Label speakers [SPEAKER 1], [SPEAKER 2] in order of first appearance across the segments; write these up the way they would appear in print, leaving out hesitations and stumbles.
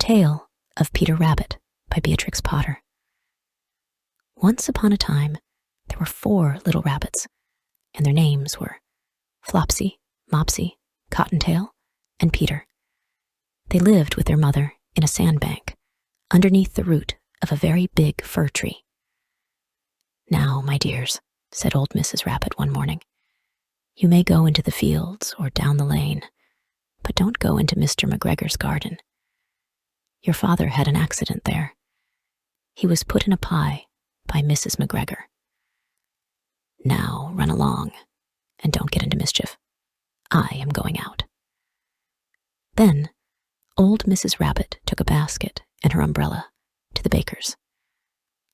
[SPEAKER 1] Tale of Peter Rabbit by Beatrix Potter. Once upon a time, there were 4 little rabbits, and their names were Flopsy, Mopsy, Cottontail, and Peter. They lived with their mother in a sandbank underneath the root of a very big fir tree. "Now, my dears," said old Mrs. Rabbit one morning, "you may go into the fields or down the lane, but don't go into Mr. McGregor's garden. Your father had an accident there. He was put in a pie by Mrs. McGregor. Now run along, and don't get into mischief. I am going out." Then old Mrs. Rabbit took a basket and her umbrella to the baker's.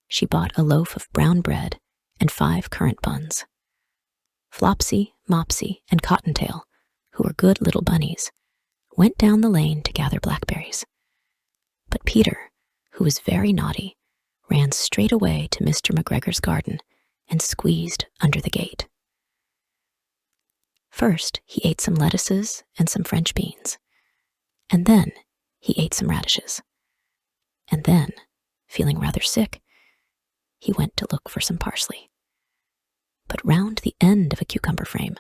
[SPEAKER 1] She bought a loaf of brown bread and 5 currant buns. Flopsy, Mopsy, and Cottontail, who were good little bunnies, went down the lane to gather blackberries. But Peter, who was very naughty, ran straight away to Mr. McGregor's garden and squeezed under the gate. First, he ate some lettuces and some French beans, and then he ate some radishes. And then, feeling rather sick, he went to look for some parsley. But round the end of a cucumber frame,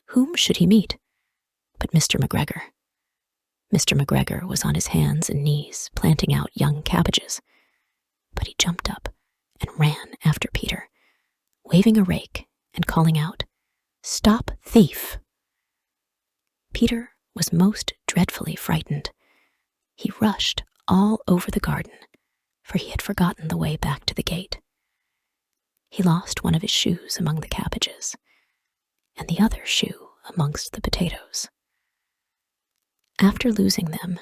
[SPEAKER 1] whom should he meet but Mr. McGregor? Mr. McGregor was on his hands and knees planting out young cabbages, but he jumped up and ran after Peter, waving a rake and calling out, "Stop, thief!" Peter was most dreadfully frightened. He rushed all over the garden, for he had forgotten the way back to the gate. He lost one of his shoes among the cabbages, and the other shoe amongst the potatoes. After losing them,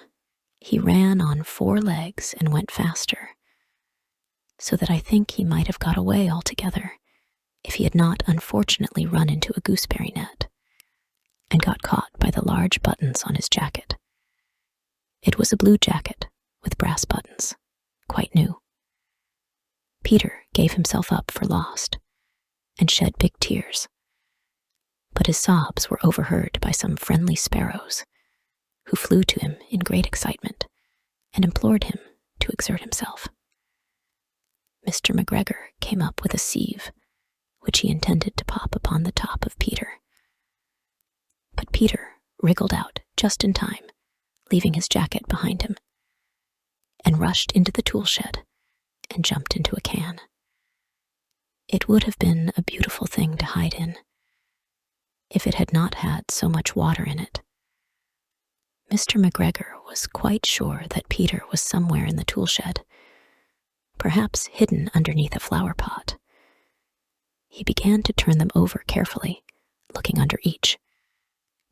[SPEAKER 1] he ran on 4 legs and went faster, so that I think he might have got away altogether if he had not unfortunately run into a gooseberry net and got caught by the large buttons on his jacket. It was a blue jacket with brass buttons, quite new. Peter gave himself up for lost and shed big tears, but his sobs were overheard by some friendly sparrows, who flew to him in great excitement and implored him to exert himself. Mr. McGregor came up with a sieve, which he intended to pop upon the top of Peter. But Peter wriggled out just in time, leaving his jacket behind him, and rushed into the tool shed and jumped into a can. It would have been a beautiful thing to hide in, if it had not had so much water in it. Mr. McGregor was quite sure that Peter was somewhere in the tool shed, perhaps hidden underneath a flower pot. He began to turn them over carefully, looking under each.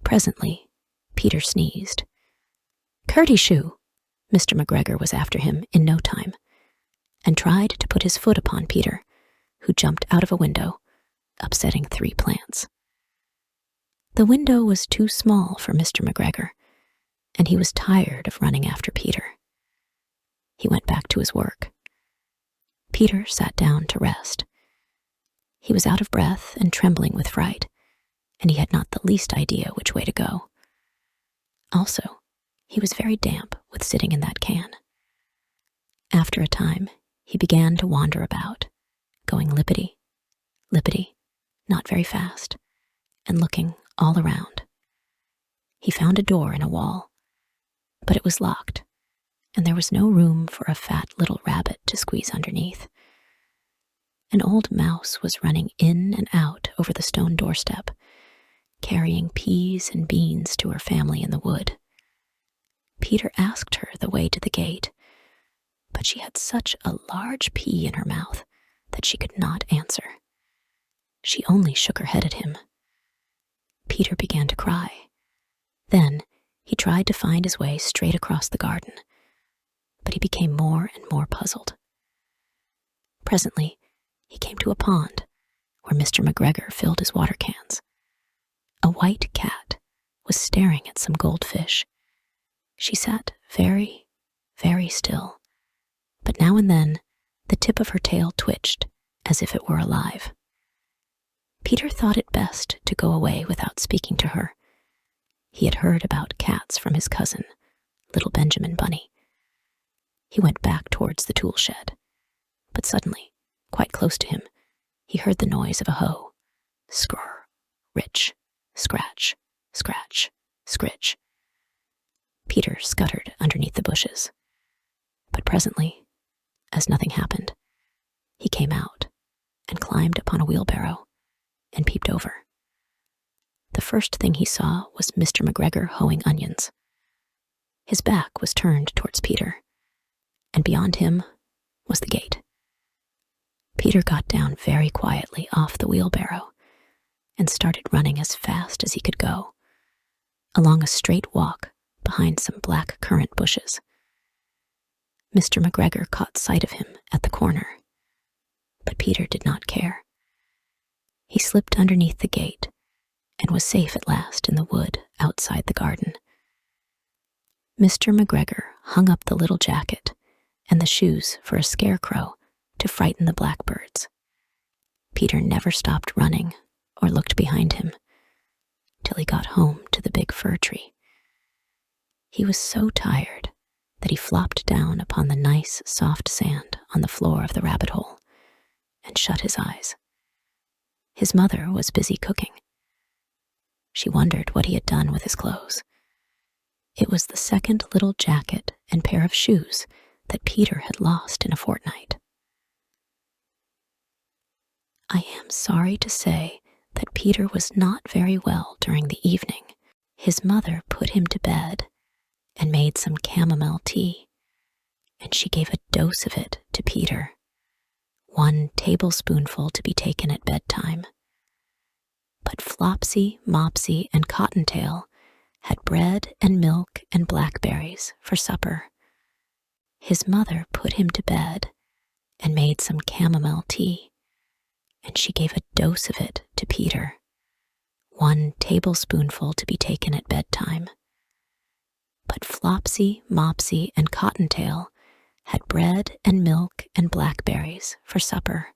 [SPEAKER 1] Presently, Peter sneezed. "Curty-shoe!" Mr. McGregor was after him in no time, and tried to put his foot upon Peter, who jumped out of a window, upsetting 3 plants. The window was too small for Mr. McGregor, and he was tired of running after Peter. He went back to his work. Peter sat down to rest. He was out of breath and trembling with fright, and he had not the least idea which way to go. Also, he was very damp with sitting in that can. After a time, he began to wander about, going lippity, lippity, not very fast, and looking all around. He found a door in a wall, but it was locked, and there was no room for a fat little rabbit to squeeze underneath. An old mouse was running in and out over the stone doorstep, carrying peas and beans to her family in the wood. Peter asked her the way to the gate, but she had such a large pea in her mouth that she could not answer. She only shook her head at him. Peter began to cry. Then he tried to find his way straight across the garden, but he became more and more puzzled. Presently, he came to a pond where Mr. McGregor filled his water cans. A white cat was staring at some goldfish. She sat very, very still, but now and then the tip of her tail twitched as if it were alive. Peter thought it best to go away without speaking to her. He had heard about cats from his cousin, little Benjamin Bunny, He went back towards the tool shed, but suddenly, quite close to him, he heard the noise of a hoe. Scrr, rich, scratch, scratch, scritch. Peter scuttered underneath the bushes. But presently, as nothing happened, he came out and climbed upon a wheelbarrow and peeped over. The first thing he saw was Mr. McGregor hoeing onions. His back was turned towards Peter, and beyond him was the gate. Peter got down very quietly off the wheelbarrow and started running as fast as he could go, along a straight walk behind some black currant bushes. Mr. McGregor caught sight of him at the corner, but Peter did not care. He slipped underneath the gate and was safe at last in the wood outside the garden. Mr. McGregor hung up the little jacket and the shoes for a scarecrow to frighten the blackbirds. Peter never stopped running or looked behind him till he got home to the big fir tree. He was so tired that he flopped down upon the nice, soft sand on the floor of the rabbit hole and shut his eyes. His mother was busy cooking. She wondered what he had done with his clothes. It was the second little jacket and pair of shoes that Peter had lost in a fortnight. I am sorry to say that Peter was not very well during the evening. His mother put him to bed and made some chamomile tea, and she gave a dose of it to Peter, 1 tablespoonful to be taken at bedtime. But Flopsy, Mopsy, and Cottontail had bread and milk and blackberries for supper. His mother put him to bed and made some chamomile tea, and she gave a dose of it to Peter, 1 tablespoonful to be taken at bedtime. But Flopsy, Mopsy, and Cottontail had bread and milk and blackberries for supper.